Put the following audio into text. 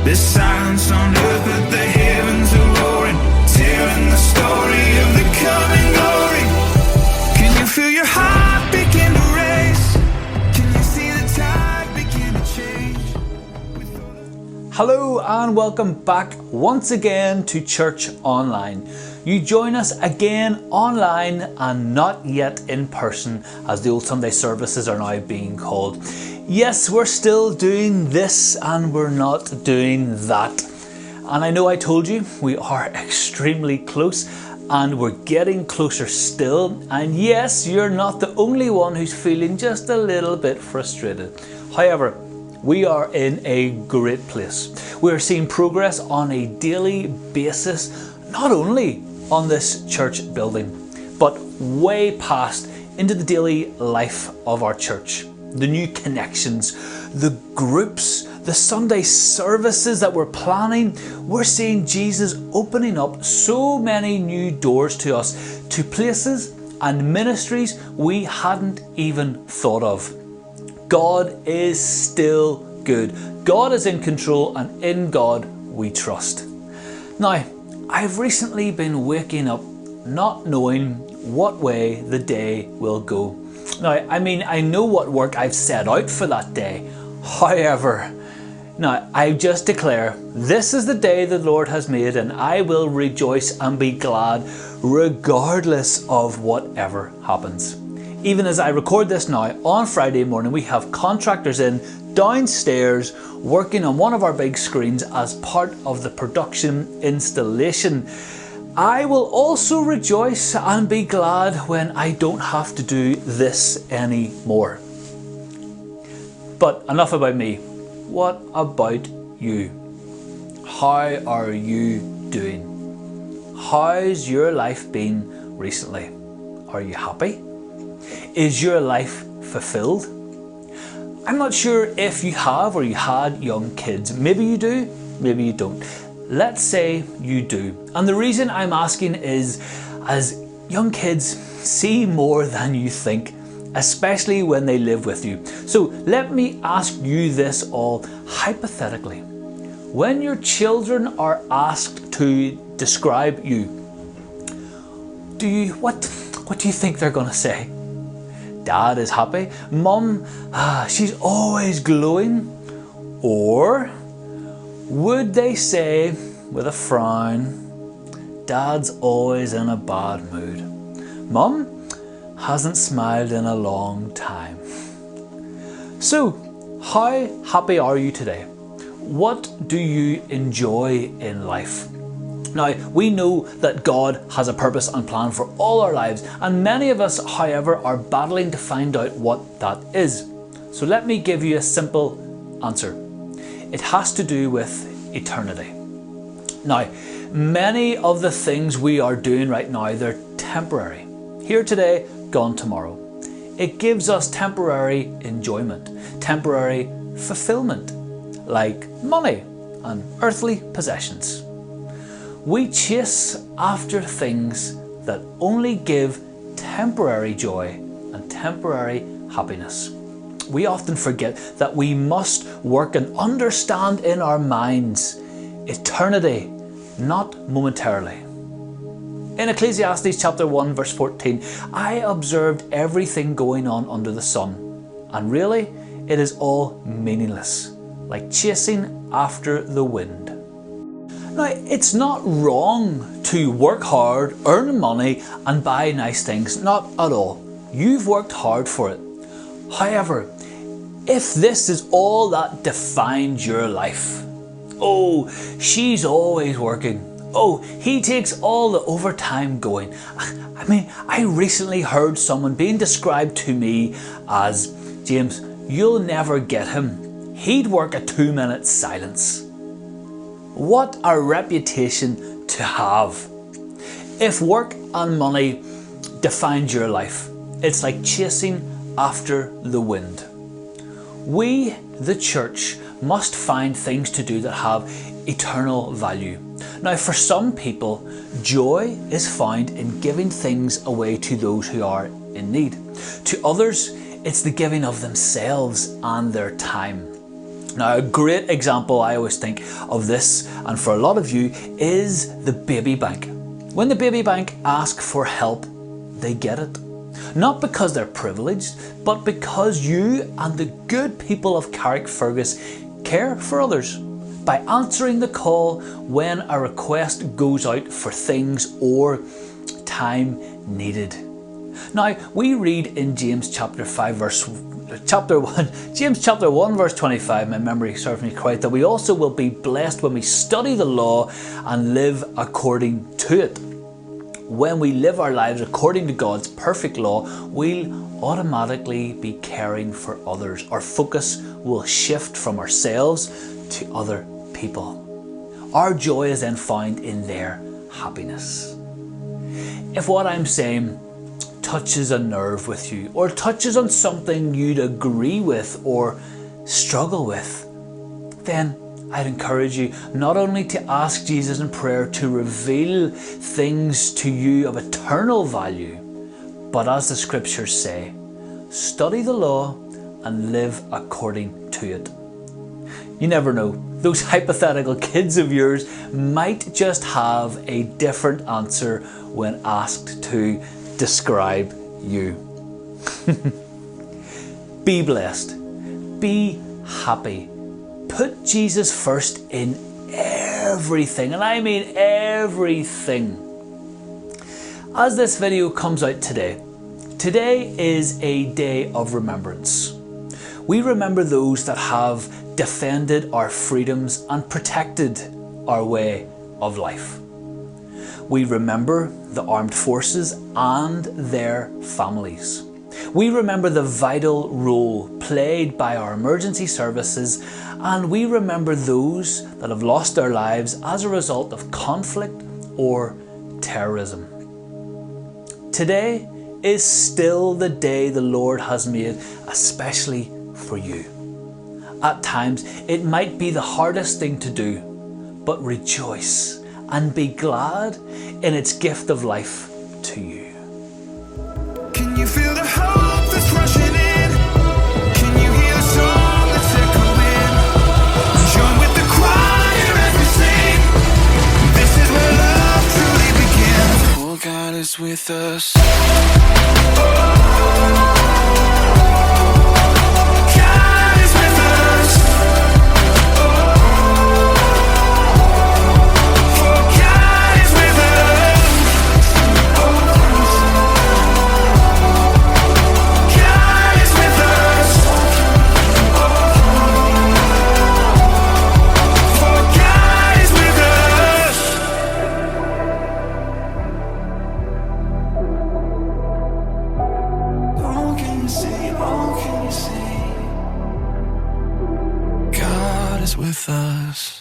There's silence on earth, but the heavens are roaring, telling the story of the coming glory. Can you feel your heart begin to race? Can you see the tide begin to change? Hello and welcome back once again to Church Online. You join us again online and not yet in person, as the old Sunday services are now being called. Yes, we're still doing this and we're not doing that. And I know I told you we are extremely close and we're getting closer still. And yes, you're not the only one who's feeling just a little bit frustrated. However, we are in a great place. We're seeing progress on a daily basis, not only on this church building, but way past into the daily life of our church. The new connections, the groups, the Sunday services that we're planning. We're seeing Jesus opening up so many new doors to us, to places and ministries we hadn't even thought of. God is still good. God is in control, and in God we trust. Now, I've recently been waking up not knowing what way the day will go. Now, I know what work I've set out for that day. However, now I just declare, this is the day the Lord has made, and I will rejoice and be glad regardless of whatever happens. Even as I record this now, on Friday morning, we have contractors in downstairs working on one of our big screens as part of the production installation. I will also rejoice and be glad when I don't have to do this anymore. But enough about me. What about you? How are you doing? How's your life been recently? Are you happy? Is your life fulfilled? I'm not sure if you have or you had young kids. Maybe you do, maybe you don't. Let's say you do. And the reason I'm asking is, as young kids see more than you think, especially when they live with you. So let me ask you this all hypothetically. When your children are asked to describe you, what do you think they're going to say? Dad is happy. Mum, she's always glowing. Or would they say with a frown, Dad's always in a bad mood. Mum hasn't smiled in a long time. So, how happy are you today? What do you enjoy in life? Now, we know that God has a purpose and plan for all our lives, and many of us, however, are battling to find out what that is. So let me give you a simple answer. It has to do with eternity. Now, many of the things we are doing right now, they're temporary. Here today, gone tomorrow. It gives us temporary enjoyment, temporary fulfillment, like money and earthly possessions. We chase after things that only give temporary joy and temporary happiness. We often forget that we must work and understand in our minds eternity, not momentarily. In Ecclesiastes chapter 1 verse 14, I observed everything going on under the sun, and really it is all meaningless, like chasing after the wind. Now, it's not wrong to work hard, earn money and buy nice things, not at all. You've worked hard for it. However, if this is all that defines your life, oh, she's always working. Oh, he takes all the overtime going. I recently heard someone being described to me as, James, you'll never get him. He'd work a 2-minute silence. What a reputation to have. If work and money defines your life, it's like chasing after the wind. We, the church, must find things to do that have eternal value. Now, for some people, joy is found in giving things away to those who are in need. To others, it's the giving of themselves and their time. Now, a great example I always think of this, and for a lot of you, is the baby bank. When the baby bank ask for help, they get it. Not because they're privileged, but because you and the good people of Carrickfergus care for others by answering the call when a request goes out for things or time needed. Now, we read in James chapter 1 verse 25, my memory serves me correct, that we also will be blessed when we study the law and live according to it. When we live our lives according to God's perfect law, we'll automatically be caring for others. Our focus will shift from ourselves to other people. Our joy is then found in their happiness. If what I'm saying touches a nerve with you, or touches on something you'd agree with or struggle with, then I'd encourage you not only to ask Jesus in prayer to reveal things to you of eternal value, but as the scriptures say, study the law and live according to it. You never know, those hypothetical kids of yours might just have a different answer when asked to describe you. Be blessed. Be happy. Put Jesus first in everything, and I mean everything. As this video comes out today is a day of remembrance. We remember those that have defended our freedoms and protected our way of life. We remember the armed forces and their families. We remember the vital role played by our emergency services, and we remember those that have lost their lives as a result of conflict or terrorism. Today is still the day the Lord has made, especially for you. At times, it might be the hardest thing to do, but rejoice and be glad in its gift of life to you. Can you feel the hope that's rushing in? Can you hear the song that's echoing? Join with the choir as we sing. This is where love truly begins. Oh, God is with us. God is with us. For God is with us. God is with us. For God is with us. Oh, can you see? Oh, can you see? God is with us.